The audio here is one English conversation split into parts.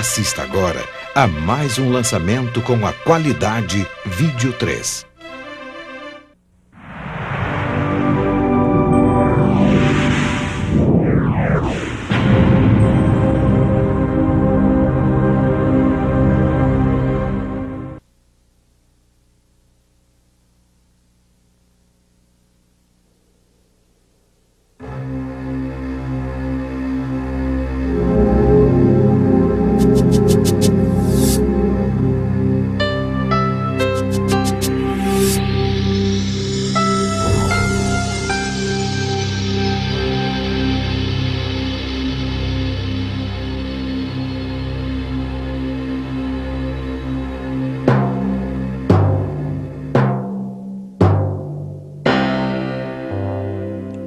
Assista agora a mais um lançamento com a qualidade Vídeo 3.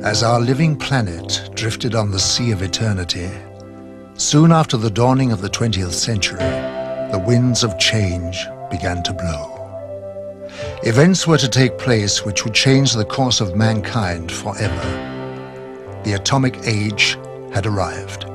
As our living planet drifted on the sea of eternity, soon after the dawning of the 20th century, the winds of change began to blow. Events were to take place which would change the course of mankind forever. The atomic age had arrived.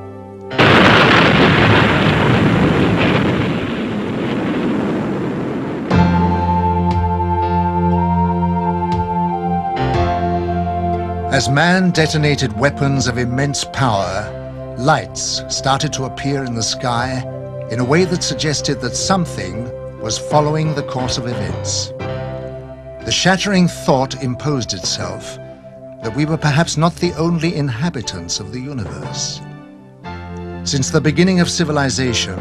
As man detonated weapons of immense power, lights started to appear in the sky in a way that suggested that something was following the course of events. The shattering thought imposed itself that we were perhaps not the only inhabitants of the universe. Since the beginning of civilization,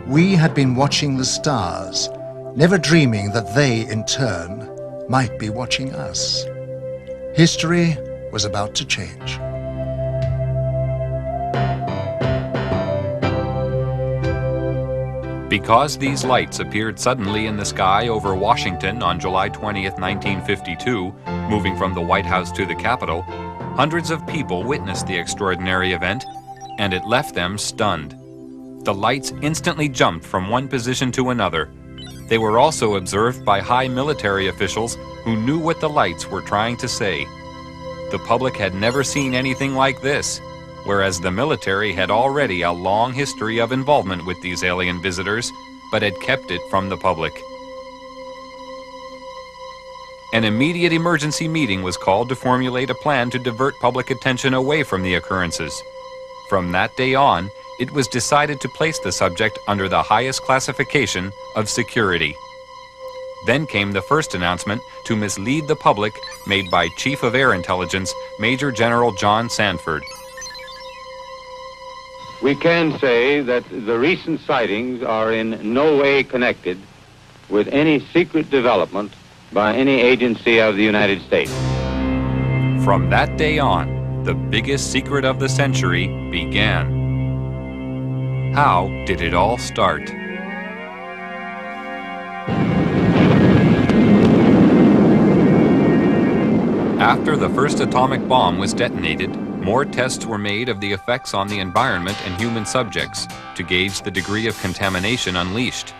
we had been watching the stars, never dreaming that they, in turn, might be watching us. History was about to change. Because these lights appeared suddenly in the sky over Washington on July 20th, 1952, moving from the White House to the Capitol, hundreds of people witnessed the extraordinary event, and it left them stunned. The lights instantly jumped from one position to another. They were also observed by high military officials who knew what the lights were trying to say. The public had never seen anything like this, whereas the military had already a long history of involvement with these alien visitors, but had kept it from the public. An immediate emergency meeting was called to formulate a plan to divert public attention away from the occurrences. From that day on, it was decided to place the subject under the highest classification of security. Then came the first announcement to mislead the public made by Chief of Air Intelligence, Major General John Sanford. We can say that the recent sightings are in no way connected with any secret development by any agency of the United States. From that day on, the biggest secret of the century began. How did it all start? After the first atomic bomb was detonated, more tests were made of the effects on the environment and human subjects to gauge the degree of contamination unleashed.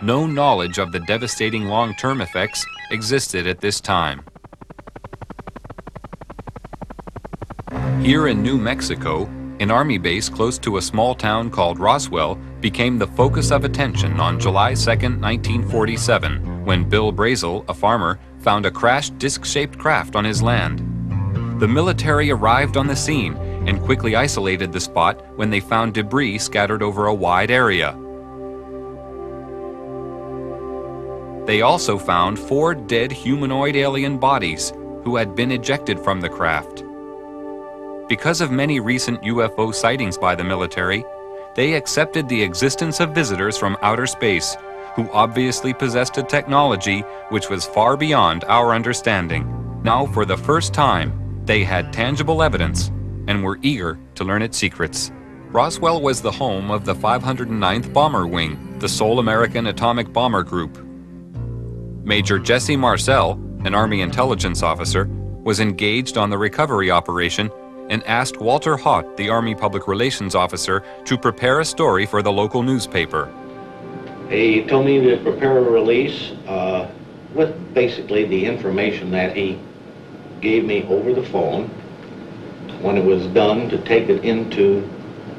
No knowledge of the devastating long-term effects existed at this time. Here in New Mexico, an army base close to a small town called Roswell became the focus of attention on July 2, 1947, when Bill Brazel, a farmer, found a crashed disc-shaped craft on his land. The military arrived on the scene and quickly isolated the spot when they found debris scattered over a wide area. They also found 4 dead humanoid alien bodies who had been ejected from the craft. Because of many recent UFO sightings by the military, they accepted the existence of visitors from outer space who obviously possessed a technology which was far beyond our understanding. Now, for the first time, they had tangible evidence and were eager to learn its secrets. Roswell was the home of the 509th Bomber Wing, the sole American atomic bomber group. Major Jesse Marcel, an Army intelligence officer, was engaged on the recovery operation and asked Walter Haut, the Army Public Relations Officer, to prepare a story for the local newspaper. He told me to prepare a release with basically the information that he gave me over the phone. When it was done, to take it into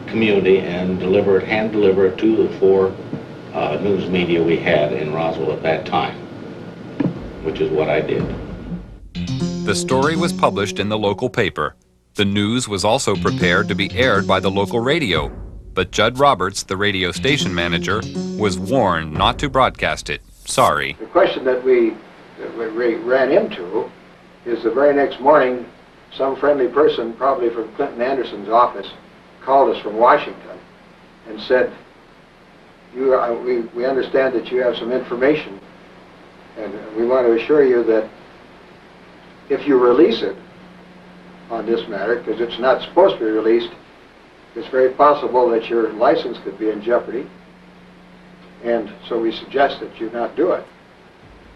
community and hand deliver it to the 4 news media we had in Roswell at that time, which is what I did. The story was published in the local paper. The news was also prepared to be aired by the local radio, but Judd Roberts, the radio station manager, was warned not to broadcast it. Sorry. The question that we ran into is the very next morning, some friendly person, probably from Clinton Anderson's office, called us from Washington and said, we understand that you have some information, and we want to assure you that if you release it on this matter, because it's not supposed to be released, it's very possible that your license could be in jeopardy, and so we suggest that you not do it.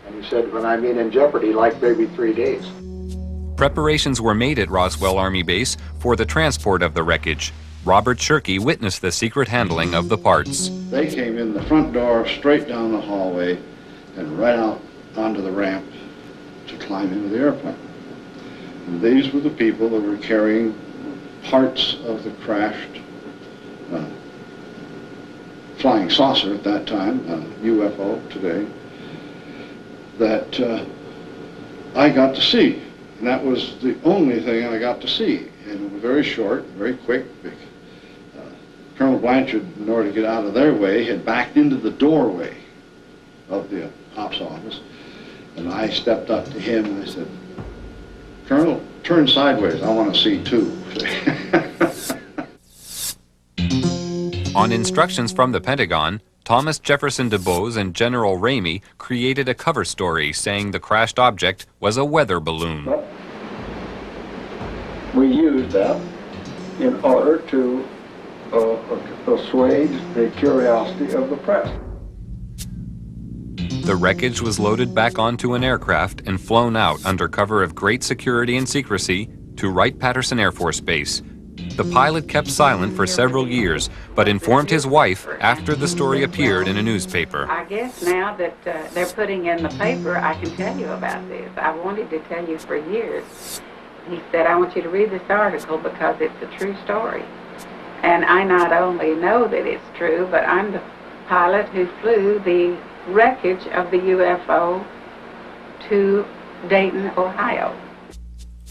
And he said, when I mean in jeopardy, like maybe 3 days. Preparations were made at Roswell Army Base for the transport of the wreckage. Robert Shirkey witnessed the secret handling of the parts. They came in the front door, straight down the hallway, and right out onto the ramp to climb into the airplane. And these were the people that were carrying parts of the crashed flying saucer at that time, UFO today, that I got to see. And that was the only thing I got to see. And it was very short, very quick. Colonel Blanchard, in order to get out of their way, had backed into the doorway of the ops office. And I stepped up to him and I said, Colonel, turn sideways, I want to see too. On instructions from the Pentagon, Thomas Jefferson DuBose and General Ramey created a cover story saying the crashed object was a weather balloon. But we used that in order to assuage the curiosity of the press. The wreckage was loaded back onto an aircraft and flown out under cover of great security and secrecy to Wright-Patterson Air Force Base. The pilot kept silent for several years, but informed his wife after the story appeared in a newspaper. I guess now that they're putting in the paper, I can tell you about this. I wanted to tell you for years. He said, I want you to read this article because it's a true story. And I not only know that it's true, but I'm the pilot who flew the wreckage of the UFO to Dayton, Ohio.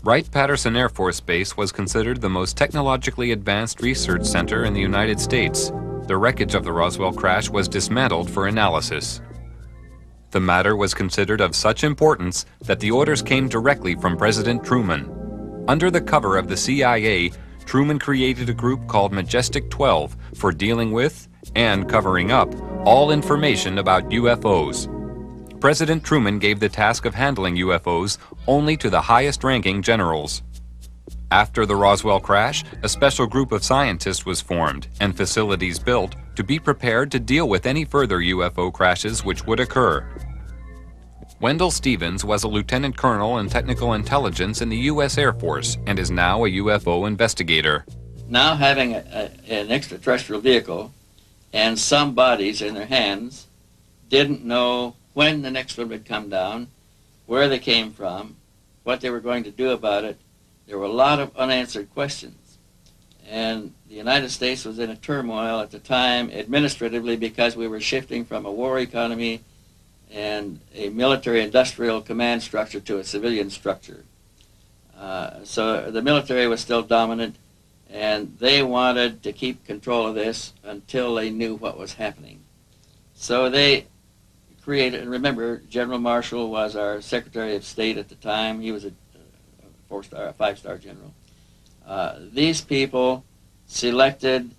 Wright-Patterson Air Force Base was considered the most technologically advanced research center in the United States. The wreckage of the Roswell crash was dismantled for analysis. The matter was considered of such importance that the orders came directly from President Truman. Under the cover of the CIA, Truman created a group called Majestic 12 for dealing with and covering up all information about UFOs. President Truman gave the task of handling UFOs only to the highest-ranking generals. After the Roswell crash, a special group of scientists was formed and facilities built to be prepared to deal with any further UFO crashes which would occur. Wendell Stevens was a lieutenant colonel in technical intelligence in the U.S. Air Force and is now a UFO investigator. Now having an extraterrestrial vehicle and some bodies in their hands, didn't know when the next one would come down, where they came from, what they were going to do about it. There were a lot of unanswered questions. And the United States was in a turmoil at the time administratively because we were shifting from a war economy and a military-industrial command structure to a civilian structure. So the military was still dominant, and they wanted to keep control of this until they knew what was happening. So they created, and remember, General Marshall was our Secretary of State at the time. He was a five-star general. These people selected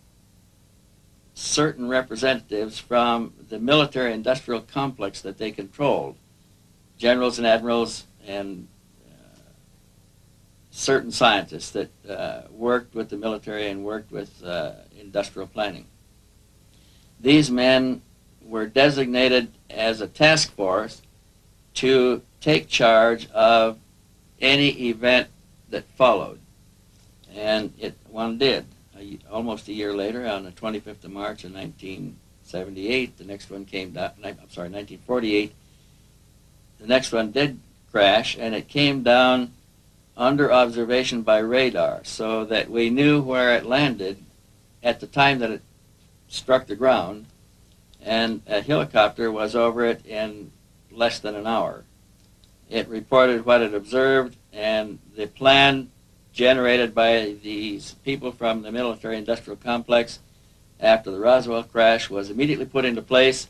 certain representatives from the military-industrial complex that they controlled, generals and admirals and certain scientists that worked with the military and worked with industrial planning. These men were designated as a task force to take charge of any event that followed. And one did. Almost a year later, on the 25th of March of 1978, the next one came down, 1948, the next one did crash, and it came down under observation by radar, so that we knew where it landed at the time that it struck the ground, and a helicopter was over it in less than an hour. It reported what it observed, and the plan generated by these people from the military-industrial complex after the Roswell crash was immediately put into place.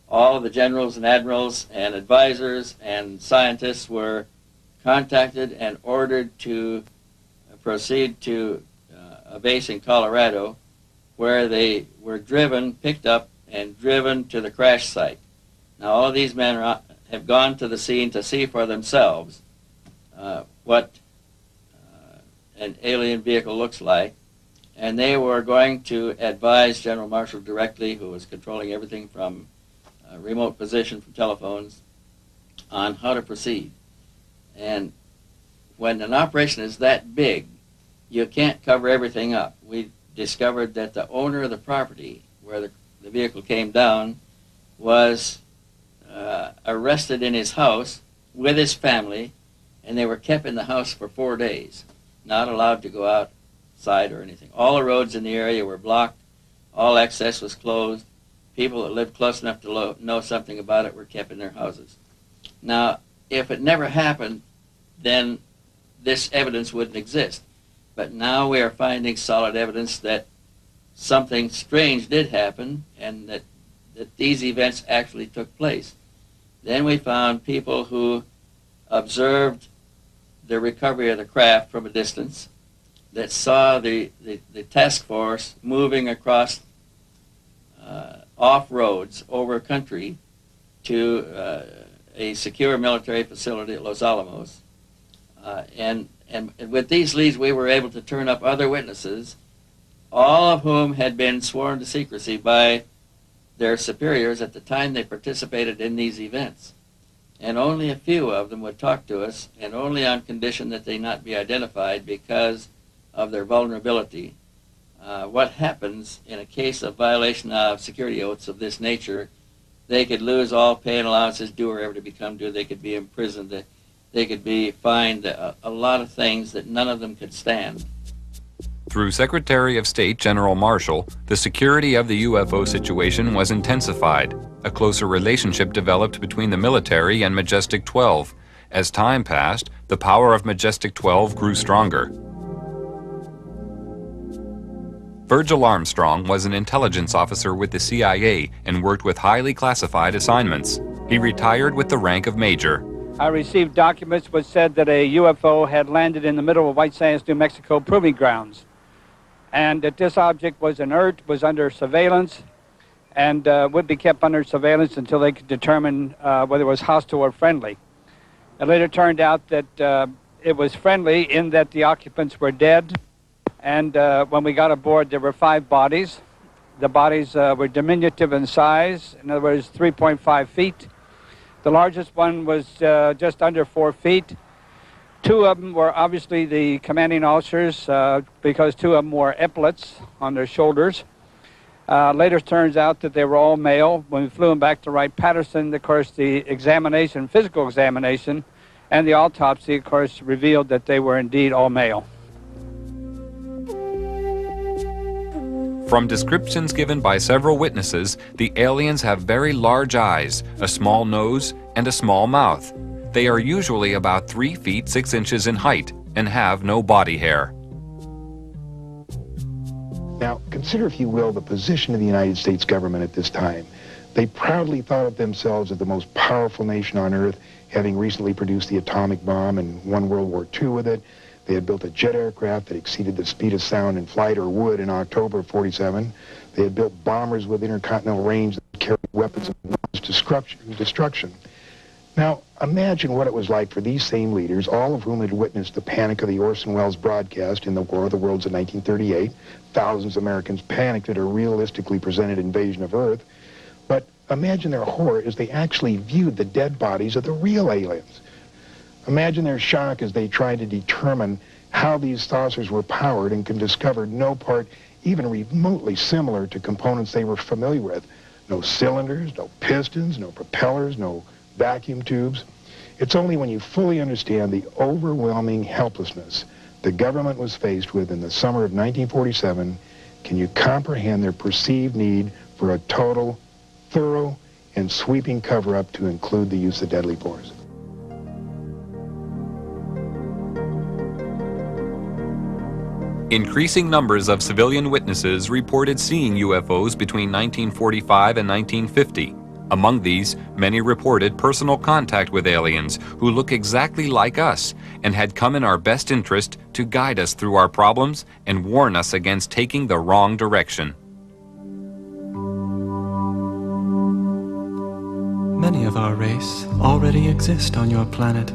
All of the generals and admirals and advisors and scientists were contacted and ordered to proceed to a base in Colorado, where they were picked up and driven to the crash site. Now, all of these men have gone to the scene to see for themselves what an alien vehicle looks like, and they were going to advise General Marshall directly, who was controlling everything from remote position from telephones, on how to proceed. And when an operation is that big, you can't cover everything up. We discovered that the owner of the property where the vehicle came down was arrested in his house with his family, and they were kept in the house for 4 days, not allowed to go outside or anything. All the roads in the area were blocked. All access was closed. People that lived close enough to know something about it were kept in their houses. Now, if it never happened, then this evidence wouldn't exist. But now we are finding solid evidence that something strange did happen, and that these events actually took place. Then we found people who observed the recovery of the craft from a distance, that saw the task force moving across off roads over country to a secure military facility at Los Alamos. And with these leads, we were able to turn up other witnesses, all of whom had been sworn to secrecy by their superiors at the time they participated in these events. And only a few of them would talk to us, and only on condition that they not be identified because of their vulnerability. What happens in a case of violation of security oaths of this nature, they could lose all pay and allowances due or ever to become due. They could be imprisoned. They could be fined a lot of things that none of them could stand. Through Secretary of State General Marshall, the security of the UFO situation was intensified. A closer relationship developed between the military and Majestic 12. As time passed, the power of Majestic 12 grew stronger. Virgil Armstrong was an intelligence officer with the CIA and worked with highly classified assignments. He retired with the rank of major. I received documents which said that a UFO had landed in the middle of White Sands, New Mexico proving grounds, and that this object was inert, was under surveillance, and would be kept under surveillance until they could determine whether it was hostile or friendly. It later turned out that it was friendly in that the occupants were dead, and when we got aboard there were 5 bodies. The bodies were diminutive in size, in other words 3.5 feet. The largest one was just under 4 feet. 2 of them were obviously the commanding officers because 2 of them wore epaulets on their shoulders. Later turns out that they were all male. When we flew them back to Wright-Patterson, of course, the examination, physical examination, and the autopsy, of course, revealed that they were indeed all male. From descriptions given by several witnesses, the aliens have very large eyes, a small nose, and a small mouth. They are usually about 3 feet 6 inches in height and have no body hair. Now, consider, if you will, the position of the United States government at this time. They proudly thought of themselves as the most powerful nation on Earth, having recently produced the atomic bomb and won World War II with it. They had built a jet aircraft that exceeded the speed of sound in flight, or would, in October of '47. They had built bombers with intercontinental range that carried weapons of mass destruction. Now, imagine what it was like for these same leaders, all of whom had witnessed the panic of the Orson Welles broadcast in the War of the Worlds of 1938. Thousands of Americans panicked at a realistically presented invasion of Earth. But imagine their horror as they actually viewed the dead bodies of the real aliens. Imagine their shock as they tried to determine how these saucers were powered and could discover no part even remotely similar to components they were familiar with. No cylinders, no pistons, no propellers, no vacuum tubes. It's only when you fully understand the overwhelming helplessness the government was faced with in the summer of 1947 Can you comprehend their perceived need for a total, thorough, and sweeping cover-up to include the use of deadly force? Increasing numbers of civilian witnesses reported seeing UFOs between 1945 and 1950. Among these, many reported personal contact with aliens who look exactly like us and had come in our best interest to guide us through our problems and warn us against taking the wrong direction. Many of our race already exist on your planet,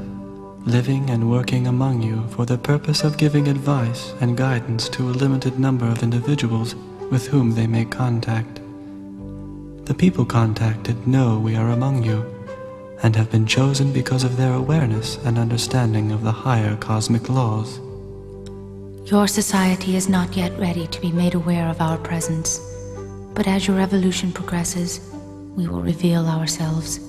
living and working among you for the purpose of giving advice and guidance to a limited number of individuals with whom they make contact. The people contacted know we are among you and have been chosen because of their awareness and understanding of the higher cosmic laws. Your society is not yet ready to be made aware of our presence, but as your evolution progresses, we will reveal ourselves.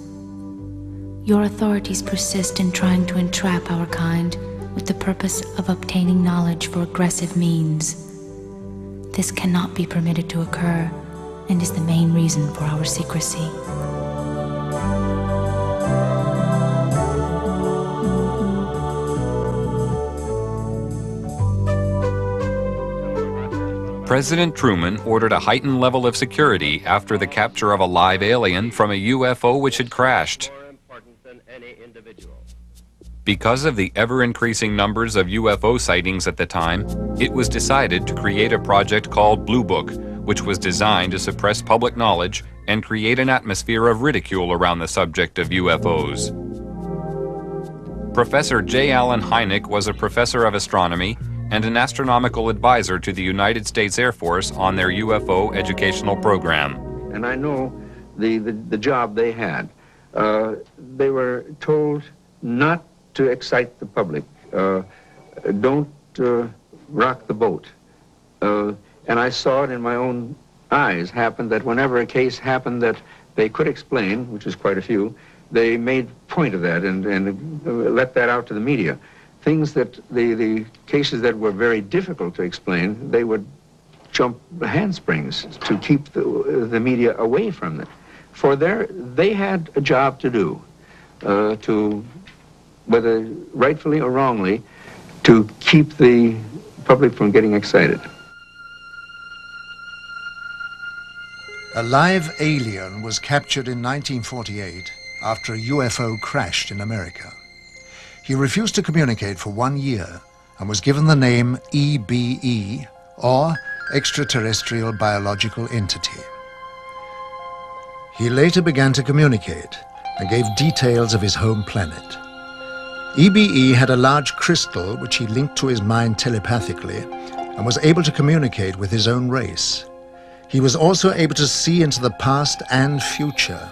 Your authorities persist in trying to entrap our kind with the purpose of obtaining knowledge for aggressive means. This cannot be permitted to occur and is the main reason for our secrecy. President Truman ordered a heightened level of security after the capture of a live alien from a UFO which had crashed. Because of the ever-increasing numbers of UFO sightings at the time, it was decided to create a project called Blue Book, which was designed to suppress public knowledge and create an atmosphere of ridicule around the subject of UFOs. Professor J. Allen Hynek was a professor of astronomy and an astronomical advisor to the United States Air Force on their UFO educational program. And I know the job they had. They were told not to excite the public. Don't rock the boat. And I saw it in my own eyes happen that whenever a case happened that they could explain, which is quite a few, they made point of that and let that out to the media. Things that the cases that were very difficult to explain, they would jump handsprings to keep the media away from it. For they had a job to do, to, whether rightfully or wrongly, to keep the public from getting excited. A live alien was captured in 1948 after a UFO crashed in America. He refused to communicate for 1 year and was given the name EBE, or Extraterrestrial Biological Entity. He later began to communicate and gave details of his home planet. EBE had a large crystal which he linked to his mind telepathically and was able to communicate with his own race. He was also able to see into the past and future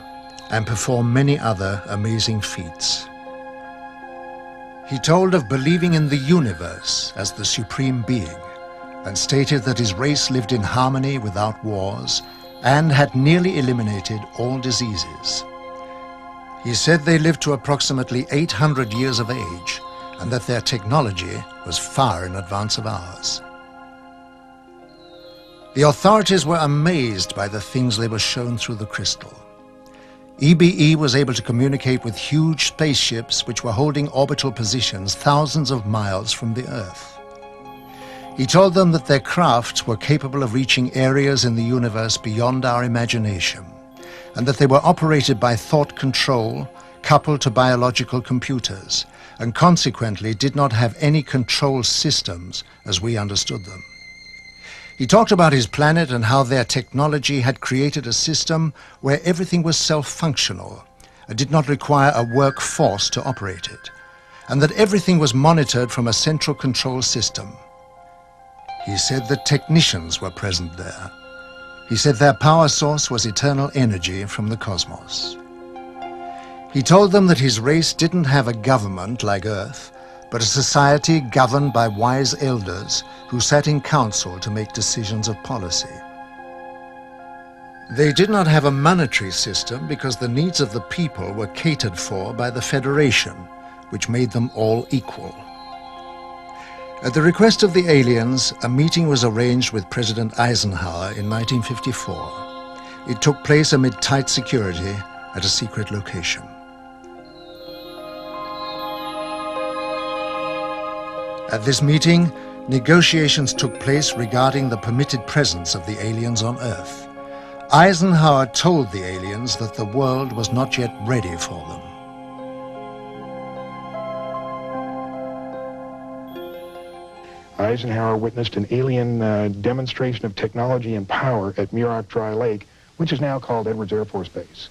and perform many other amazing feats. He told of believing in the universe as the supreme being and stated that his race lived in harmony without wars and had nearly eliminated all diseases. He said they lived to approximately 800 years of age and that their technology was far in advance of ours. The authorities were amazed by the things they were shown through the crystal. EBE was able to communicate with huge spaceships which were holding orbital positions thousands of miles from the Earth. He told them that their crafts were capable of reaching areas in the universe beyond our imagination, and that they were operated by thought control coupled to biological computers, and consequently did not have any control systems as we understood them. He talked about his planet and how their technology had created a system where everything was self-functional and did not require a workforce to operate it, and that everything was monitored from a central control system. He said that technicians were present there. He said their power source was eternal energy from the cosmos. He told them that his race didn't have a government like Earth, but a society governed by wise elders who sat in council to make decisions of policy. They did not have a monetary system because the needs of the people were catered for by the Federation, which made them all equal. At the request of the aliens, a meeting was arranged with President Eisenhower in 1954. It took place amid tight security at a secret location. At this meeting, negotiations took place regarding the permitted presence of the aliens on Earth. Eisenhower told the aliens that the world was not yet ready for them. Eisenhower witnessed an alien demonstration of technology and power at Muroc Dry Lake, which is now called Edwards Air Force Base.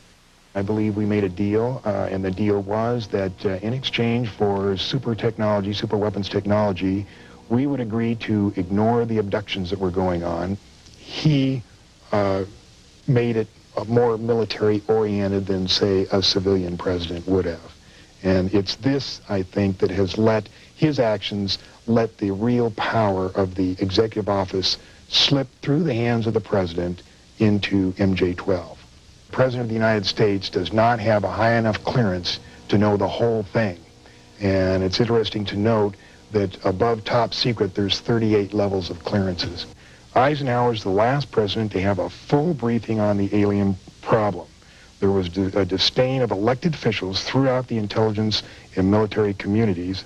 I believe we made a deal, and the deal was that in exchange for super technology, super weapons technology, we would agree to ignore the abductions that were going on. He made it more military-oriented than, say, a civilian president would have. And it's this, I think, that has let his actions let the real power of the executive office slip through the hands of the president into MJ-12. The President of the United States does not have a high enough clearance to know the whole thing. And it's interesting to note that above top secret, there's 38 levels of clearances. Eisenhower is the last president to have a full briefing on the alien problem. There was a disdain of elected officials throughout the intelligence and military communities,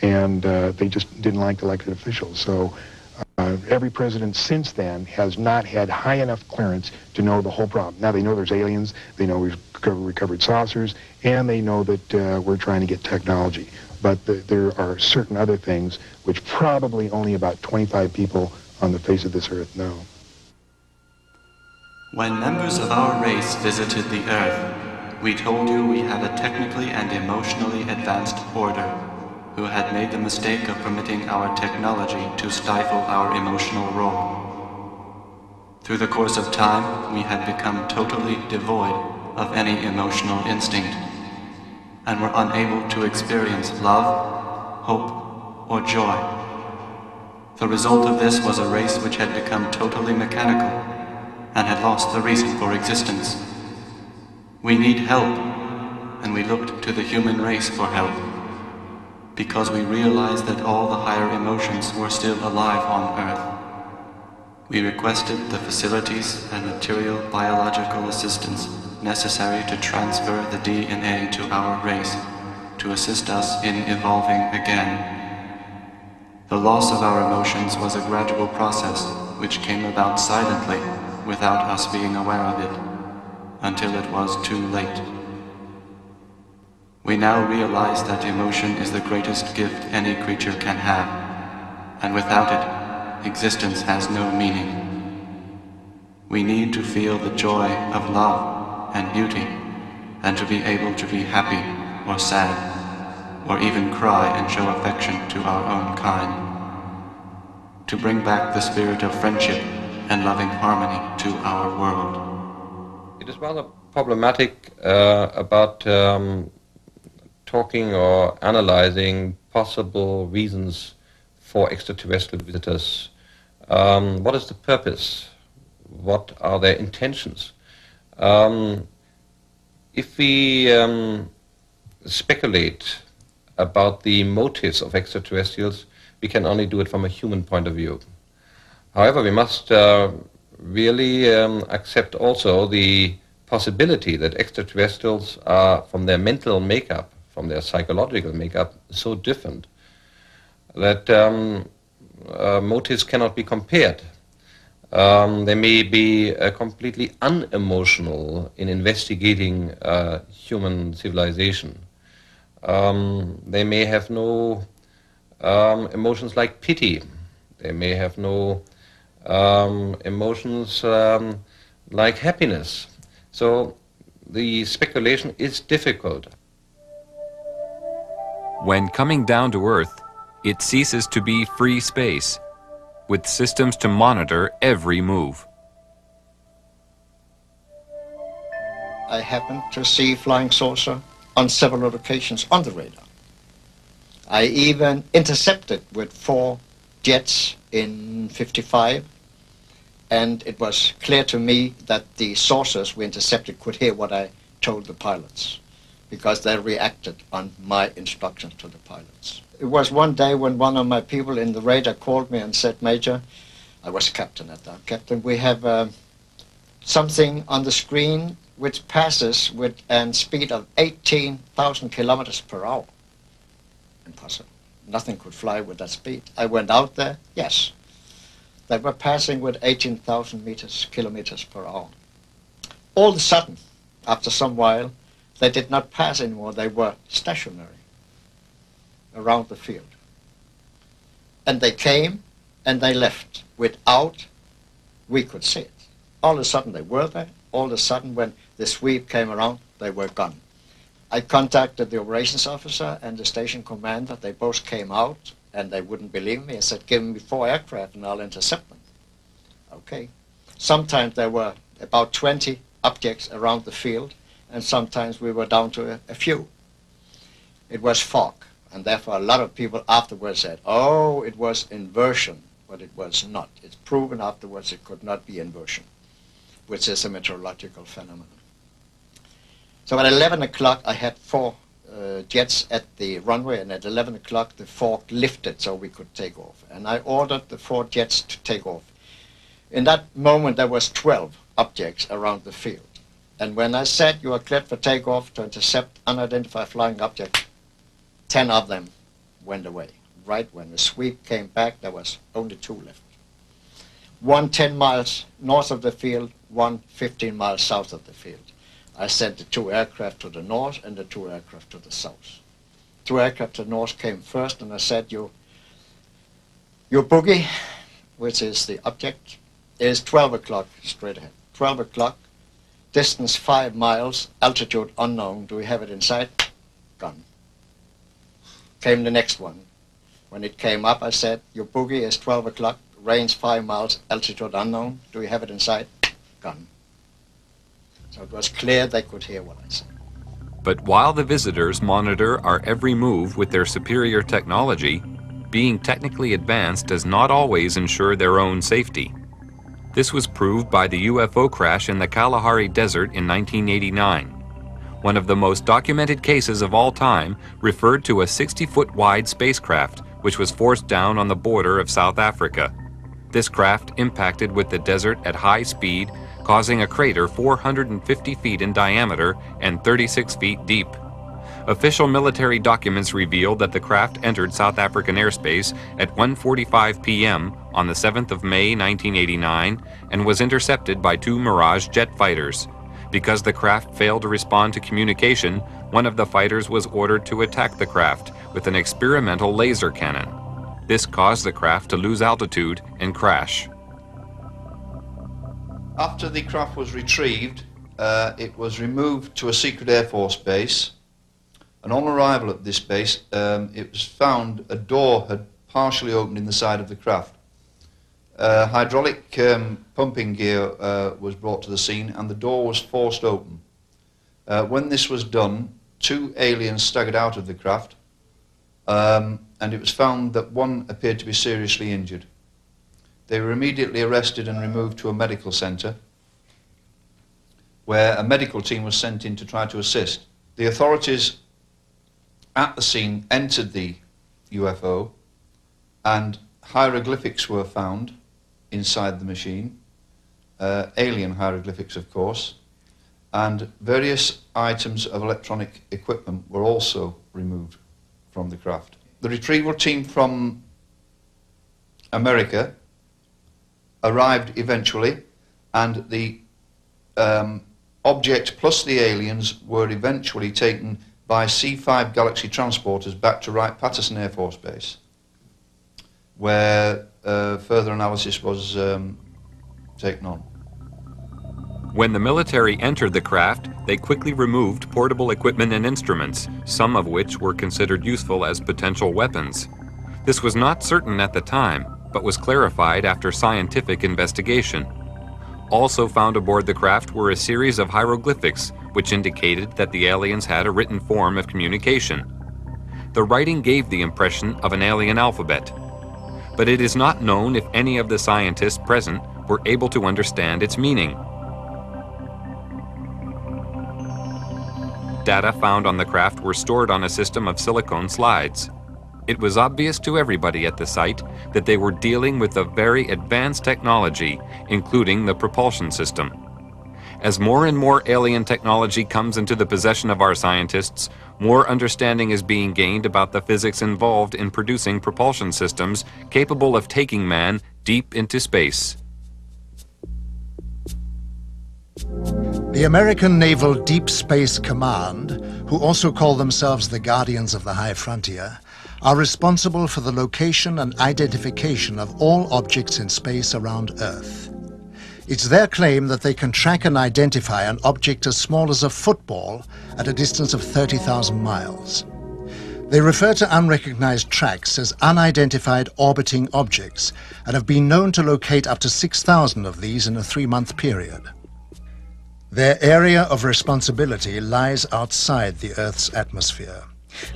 and they just didn't like elected officials. So every president since then has not had high enough clearance to know the whole problem. Now they know there's aliens, they know we've recovered saucers, and they know that we're trying to get technology. But there are certain other things which probably only about 25 people on the face of this earth know. When members of our race visited the Earth, we told you we had a technically and emotionally advanced order who had made the mistake of permitting our technology to stifle our emotional role. Through the course of time, we had become totally devoid of any emotional instinct and were unable to experience love, hope, or joy. The result of this was a race which had become totally mechanical and had lost the reason for existence. We need help, and we looked to the human race for help, because we realized that all the higher emotions were still alive on Earth. We requested the facilities and material biological assistance necessary to transfer the DNA to our race, to assist us in evolving again. The loss of our emotions was a gradual process which came about silently, without us being aware of it, until it was too late. We now realize that emotion is the greatest gift any creature can have, and without it, existence has no meaning. We need to feel the joy of love and beauty, and to be able to be happy or sad, or even cry and show affection to our own kind. To bring back the spirit of friendship and loving harmony to our world. It is rather problematic about talking or analyzing possible reasons for extraterrestrial visitors. What is the purpose? What are their intentions? If we speculate about the motives of extraterrestrials, we can only do it from a human point of view. However, we must really accept also the possibility that extraterrestrials are, from their mental makeup, from their psychological makeup, so different that motives cannot be compared. They may be completely unemotional in investigating human civilization. They may have no emotions like pity. They may have no emotions like happiness. So the speculation is difficult. When coming down to Earth, it ceases to be free space, with systems to monitor every move. I happened to see flying saucer on several occasions on the radar. I even intercepted with 4 jets in '55, and it was clear to me that the saucers we intercepted could hear what I told the pilots. because they reacted on my instructions to the pilots. It was one day when one of my people in the radar called me and said, Major, I was captain at that, Captain, we have something on the screen which passes with a speed of 18,000 kilometers per hour. Impossible. Nothing could fly with that speed. I went out there, yes. They were passing with 18,000 kilometers per hour. All of a sudden, after some while, they did not pass anymore. They were stationary around the field. And they came and they left without we could see it. All of a sudden they were there. All of a sudden when the sweep came around, they were gone. I contacted the operations officer and the station commander. They both came out and they wouldn't believe me. I said, give me 4 aircraft and I'll intercept them. Okay. Sometimes there were about 20 objects around the field, and sometimes we were down to a few. It was fog, and therefore a lot of people afterwards said, oh, it was inversion, but it was not. It's proven afterwards it could not be inversion, which is a meteorological phenomenon. So at 11 o'clock I had 4 jets at the runway, and at 11 o'clock the fog lifted so we could take off. And I ordered the 4 jets to take off. In that moment there was 12 objects around the field. And when I said you are cleared for takeoff to intercept unidentified flying objects, 10 of them went away. Right when the sweep came back, there was only 2 left. One 10 miles north of the field, one 15 miles south of the field. I sent the 2 aircraft to the north and the 2 aircraft to the south. 2 aircraft to the north came first, and I said, your boogie, which is the object, is 12 o'clock straight ahead. 12 o'clock, distance 5 miles, altitude unknown. Do we have it in sight? Gone. Came the next one. When it came up, I said, your boogie is 12 o'clock, range 5 miles, altitude unknown. Do we have it in sight? Gone. So it was clear they could hear what I said. But while the visitors monitor our every move with their superior technology, being technically advanced does not always ensure their own safety. This was proved by the UFO crash in the Kalahari Desert in 1989. One of the most documented cases of all time referred to a 60-foot wide spacecraft which was forced down on the border of South Africa. This craft impacted with the desert at high speed, causing a crater 450 feet in diameter and 36 feet deep. Official military documents reveal that the craft entered South African airspace at 1:45 p.m. on the 7th of May 1989 and was intercepted by 2 Mirage jet fighters. Because the craft failed to respond to communication, one of the fighters was ordered to attack the craft with an experimental laser cannon. This caused the craft to lose altitude and crash. After the craft was retrieved, it was removed to a secret Air Force base, and on arrival at this base, it was found a door had partially opened in the side of the craft. Hydraulic pumping gear was brought to the scene, and the door was forced open. When this was done, 2 aliens staggered out of the craft, and it was found that one appeared to be seriously injured. They were immediately arrested and removed to a medical centre, where a medical team was sent in to try to assist. The authorities at the scene entered the UFO, and hieroglyphics were found inside the machine, alien hieroglyphics of course, and various items of electronic equipment were also removed from the craft. The retrieval team from America arrived eventually, and the object plus the aliens were eventually taken by C-5 Galaxy transporters back to Wright-Patterson Air Force Base, where further analysis was taken on. When the military entered the craft, they quickly removed portable equipment and instruments, some of which were considered useful as potential weapons. This was not certain at the time, but was clarified after scientific investigation. Also found aboard the craft were a series of hieroglyphics, which indicated that the aliens had a written form of communication. The writing gave the impression of an alien alphabet, but it is not known if any of the scientists present were able to understand its meaning. Data found on the craft were stored on a system of silicone slides. It was obvious to everybody at the site that they were dealing with a very advanced technology, including the propulsion system. As more and more alien technology comes into the possession of our scientists, more understanding is being gained about the physics involved in producing propulsion systems capable of taking man deep into space. The American Naval Deep Space Command, who also call themselves the Guardians of the High Frontier, are responsible for the location and identification of all objects in space around Earth. It's their claim that they can track and identify an object as small as a football at a distance of 30,000 miles. They refer to unrecognized tracks as unidentified orbiting objects and have been known to locate up to 6,000 of these in a 3-month period. Their area of responsibility lies outside the Earth's atmosphere.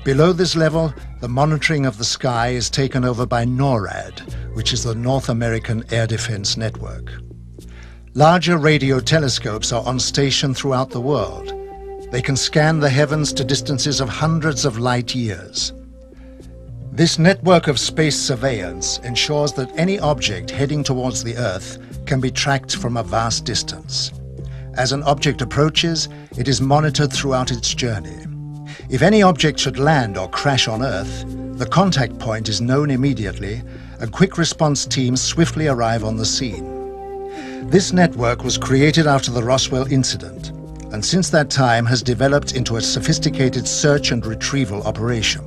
Below this level, the monitoring of the sky is taken over by NORAD, which is the North American Air Defense Network. Larger radio telescopes are on station throughout the world. They can scan the heavens to distances of hundreds of light years. This network of space surveillance ensures that any object heading towards the Earth can be tracked from a vast distance. As an object approaches, it is monitored throughout its journey. If any object should land or crash on Earth, the contact point is known immediately, and quick response teams swiftly arrive on the scene. This network was created after the Roswell incident, and since that time has developed into a sophisticated search and retrieval operation.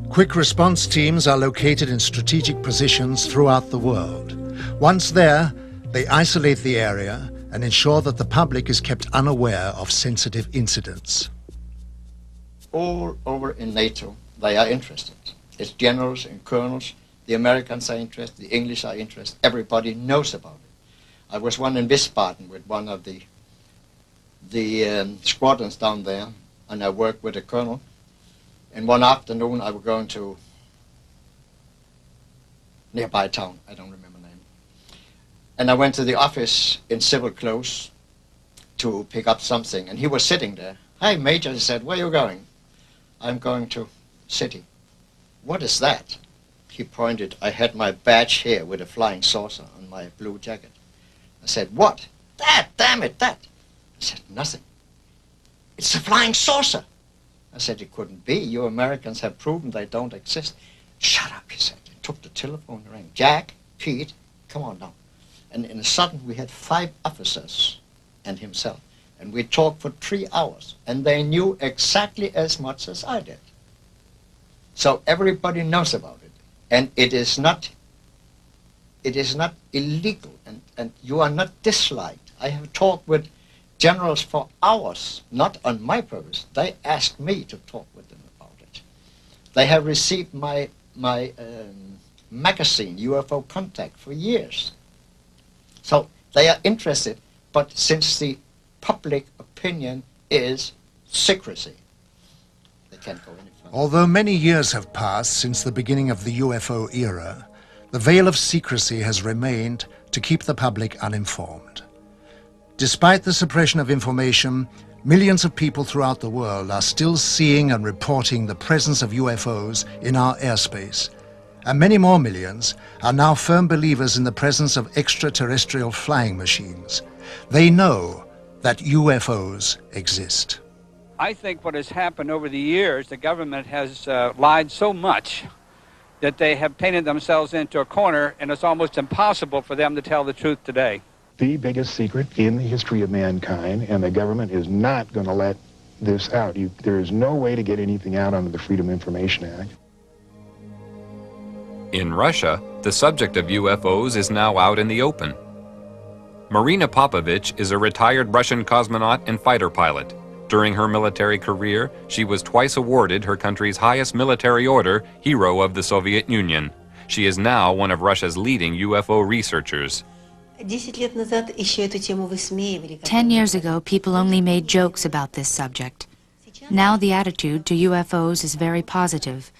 Quick response teams are located in strategic positions throughout the world. Once there, they isolate the area and ensure that the public is kept unaware of sensitive incidents. All over in NATO, they are interested. It's generals and colonels. The Americans are interested. The English are interested. Everybody knows about it. I was one in Wiesbaden with one of the squadrons down there, and I worked with a colonel. And one afternoon, I was going to nearby town. I don't remember the name. And I went to the office in civil clothes to pick up something, and he was sitting there. "Hi, Major," he said, "where are you going?" "I'm going to city." "What is that?" He pointed. I had my badge here with a flying saucer on my blue jacket. I said, "What?" "That, damn it, that." He said, "Nothing. It's a flying saucer." I said, "It couldn't be. You Americans have proven they don't exist." "Shut up," he said. He took the telephone and rang. "Jack, Pete, come on down." And in a sudden, we had 5 officers and himself. And we talked for 3 hours, and they knew exactly as much as I did. So everybody knows about it, and it is not illegal, and you are not disliked. I have talked with generals for hours, not on my purpose. They asked me to talk with them about it. They have received my magazine, UFO Contact, for years. So they are interested, but since the public opinion is secrecy, they can't go any further. Although many years have passed since the beginning of the UFO era, the veil of secrecy has remained to keep the public uninformed. Despite the suppression of information, millions of people throughout the world are still seeing and reporting the presence of UFOs in our airspace, and many more millions are now firm believers in the presence of extraterrestrial flying machines. They know that UFOs exist. I think what has happened over the years, the government has lied so much that they have painted themselves into a corner, and it's almost impossible for them to tell the truth today. The biggest secret in the history of mankind, and the government is not going to let this out. There is no way to get anything out under the Freedom of Information Act. In Russia, the subject of UFOs is now out in the open. Marina Popovich is a retired Russian cosmonaut and fighter pilot. During her military career, she was twice awarded her country's highest military order, Hero of the Soviet Union. She is now one of Russia's leading UFO researchers. 10 years ago, people only made jokes about this subject. Now the attitude to UFOs is very positive.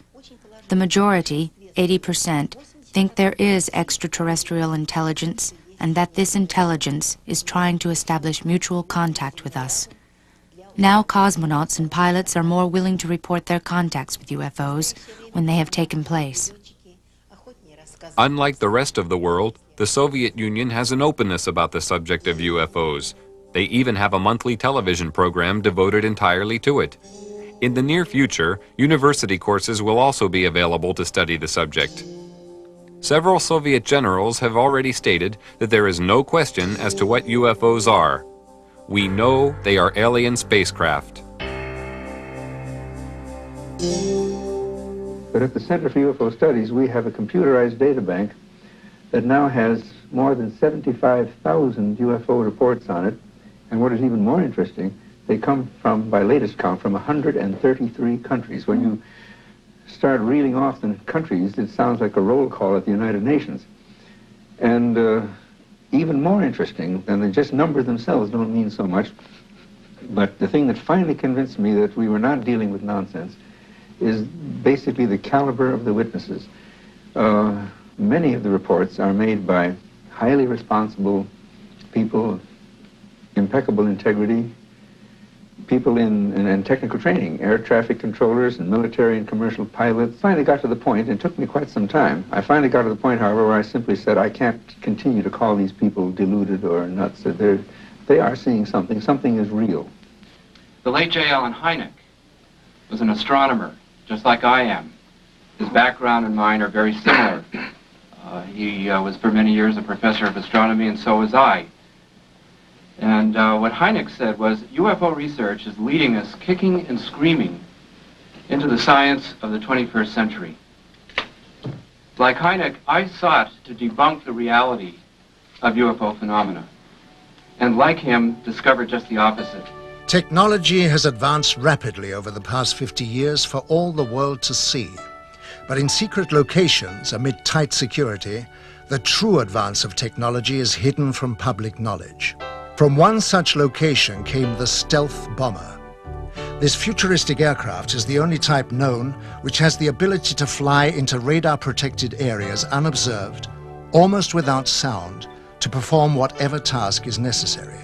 The majority, 80%, think there is extraterrestrial intelligence and that this intelligence is trying to establish mutual contact with us. Now cosmonauts and pilots are more willing to report their contacts with UFOs when they have taken place. Unlike the rest of the world, the Soviet Union has an openness about the subject of UFOs. They even have a monthly television program devoted entirely to it. In the near future, university courses will also be available to study the subject. Several Soviet generals have already stated that there is no question as to what UFOs are. We know they are alien spacecraft. But at the Center for UFO Studies, we have a computerized data bank that now has more than 75,000 UFO reports on it. And what is even more interesting, they come from, by latest count, from 133 countries. When you start reeling off the countries, it sounds like a roll call at the United Nations. And even more interesting than the just numbers themselves don't mean so much, but the thing that finally convinced me that we were not dealing with nonsense is basically the caliber of the witnesses. Many of the reports are made by highly responsible people, impeccable integrity, people in technical training, air traffic controllers and military and commercial pilots. Finally got to the point, and it took me quite some time, I finally got to the point, however, where I simply said, I can't continue to call these people deluded or nuts. They are seeing something. Something is real. The late J. Allen Hynek was an astronomer, just like I am. His background and mine are very similar. He was for many years a professor of astronomy, and so was I. And what Hynek said was, UFO research is leading us kicking and screaming into the science of the 21st century. Like Hynek, I sought to debunk the reality of UFO phenomena, and like him, discovered just the opposite. Technology has advanced rapidly over the past 50 years for all the world to see. But in secret locations, amid tight security, the true advance of technology is hidden from public knowledge. From one such location came the stealth bomber. This futuristic aircraft is the only type known which has the ability to fly into radar-protected areas unobserved, almost without sound, to perform whatever task is necessary.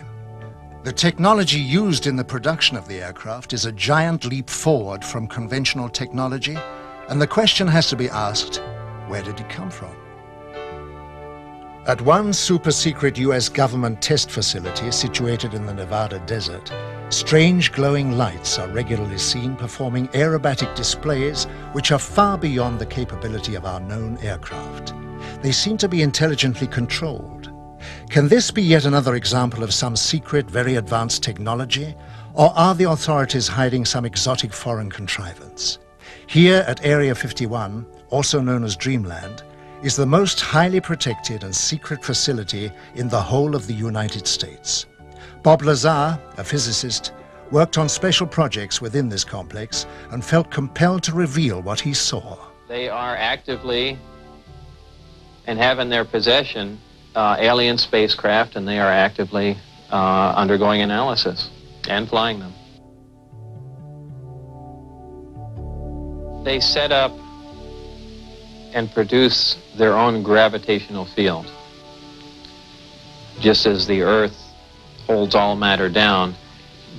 The technology used in the production of the aircraft is a giant leap forward from conventional technology, and the question has to be asked, where did it come from? At one super-secret US government test facility situated in the Nevada desert, strange glowing lights are regularly seen performing aerobatic displays which are far beyond the capability of our known aircraft. They seem to be intelligently controlled. Can this be yet another example of some secret, very advanced technology, or are the authorities hiding some exotic foreign contrivance? Here at Area 51, also known as Dreamland, is the most highly protected and secret facility in the whole of the United States. Bob Lazar, a physicist, worked on special projects within this complex and felt compelled to reveal what he saw. They are actively and have in their possession alien spacecraft, and they are actively undergoing analysis and flying them. They set up and produce their own gravitational field. Just as the Earth holds all matter down,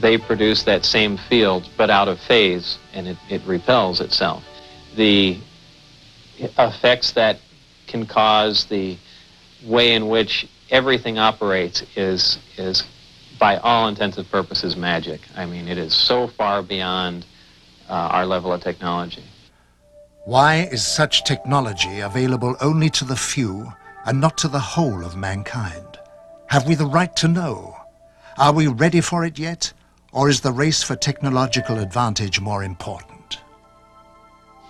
they produce that same field, but out of phase, and it repels itself. The effects that can cause, the way in which everything operates is by all intents and purposes, magic. I mean, it is so far beyond our level of technology. Why is such technology available only to the few and not to the whole of mankind? Have we the right to know? Are we ready for it yet? Or is the race for technological advantage more important?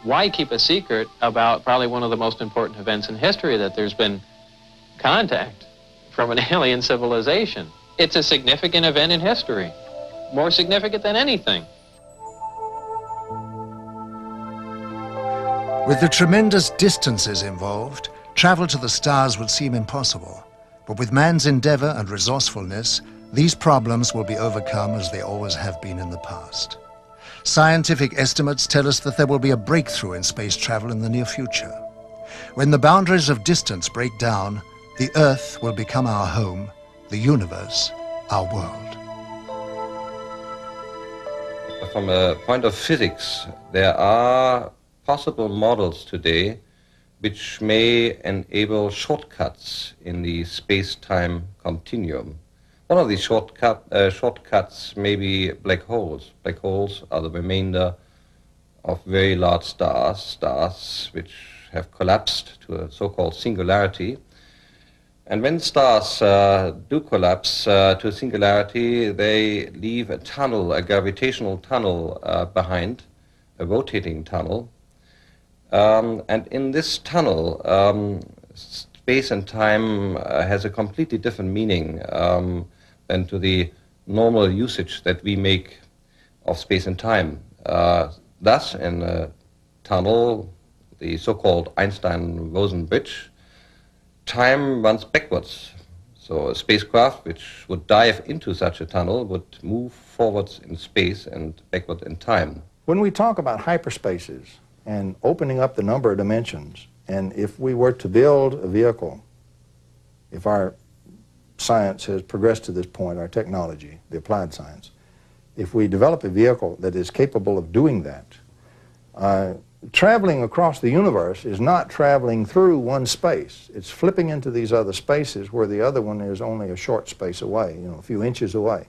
Why keep a secret about probably one of the most important events in history, that there's been contact from an alien civilization? It's a significant event in history, more significant than anything. With the tremendous distances involved, travel to the stars would seem impossible. But with man's endeavor and resourcefulness, these problems will be overcome as they always have been in the past. Scientific estimates tell us that there will be a breakthrough in space travel in the near future. When the boundaries of distance break down, the Earth will become our home, the universe our world. from a point of physics, there are possible models today which may enable shortcuts in the space-time continuum. One of these shortcuts may be black holes. Black holes are the remainder of very large stars which have collapsed to a so-called singularity. And when stars do collapse to a singularity, they leave a tunnel, a gravitational tunnel behind, a rotating tunnel. And in this tunnel, space and time has a completely different meaning than to the normal usage that we make of space and time. Thus, in a tunnel, the so-called Einstein-Rosen bridge, time runs backwards. So a spacecraft which would dive into such a tunnel would move forwards in space and backward in time. When we talk about hyperspaces and opening up the number of dimensions, and if we were to build a vehicle, if our science has progressed to this point, our technology, the applied science, if we develop a vehicle that is capable of doing that, traveling across the universe is not traveling through one space. It's flipping into these other spaces where the other one is only a short space away, a few inches away.